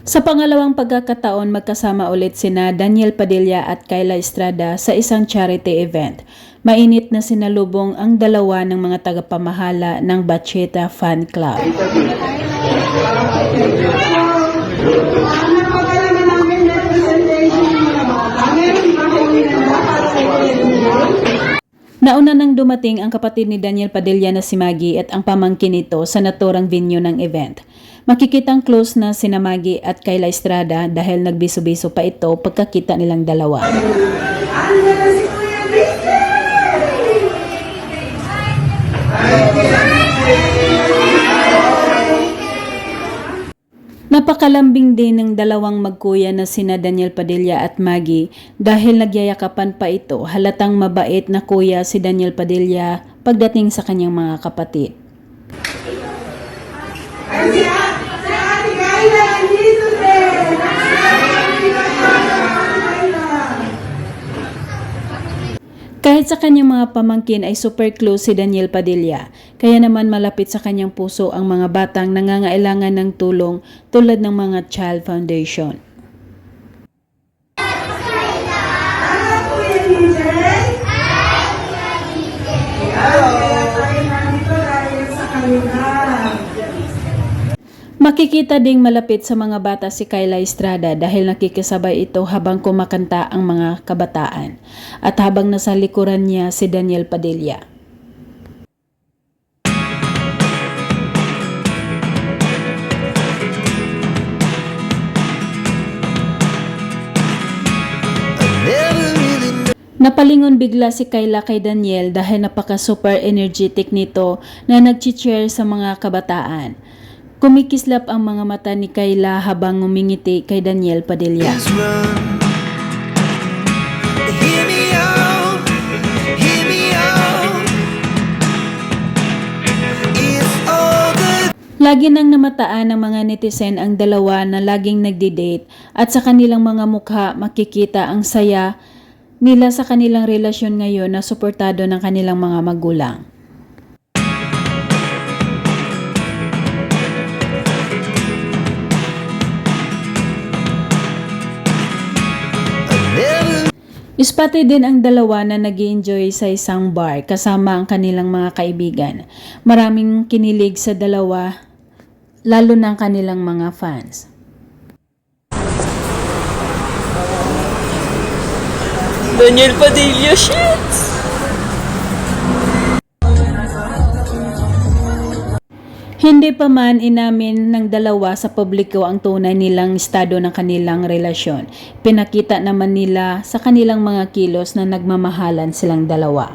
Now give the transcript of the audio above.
Sa pangalawang pagkakataon, magkasama ulit sina Daniel Padilla at Kyla Estrada sa isang charity event. Mainit na sinalubong ang dalawa ng mga tagapamahala ng Bacheta Fan Club. Nauna nang dumating ang kapatid ni Daniel Padilla na si Maggie at ang pamangkin nito sa naturang venue ng event. Makikitang close na sina Maggie at Kyla Estrada dahil nagbiso-biso pa ito pagkakita nilang dalawa. Napakalambing din ng dalawang magkuya na sina Daniel Padilla at Maggie dahil nagyayakapan pa ito. Halatang mabait na kuya si Daniel Padilla pagdating sa kanyang mga kapatid. Kahit sa kanyang mga pamangkin ay super close si Daniel Padilla, kaya naman malapit sa kanyang puso ang mga batang nangangailangan ng tulong tulad ng mga Child Foundation. Makikita ding malapit sa mga bata si Kyla Estrada dahil nakikisabay ito habang kumakanta ang mga kabataan at habang nasa likuran niya si Daniel Padilla. Napalingon bigla si Kyla kay Daniel dahil napaka-super energetic nito na nag-cheer sa mga kabataan. Kumikislap ang mga mata ni Kyla habang ngumingiti kay Daniel Padilla. Lagi nang namataan ng mga netizen ang dalawa na laging nagdi-date at sa kanilang mga mukha makikita ang saya nila sa kanilang relasyon ngayon na suportado ng kanilang mga magulang. Ispati din ang dalawa na nag-i-enjoy sa isang bar kasama ang kanilang mga kaibigan. Maraming kinilig sa dalawa, lalo ng kanilang mga fans. Daniel Padilla, shit! Hindi pa man inamin ng dalawa sa publiko ang tunay nilang estado ng kanilang relasyon. Pinakita naman nila sa kanilang mga kilos na nagmamahalan silang dalawa.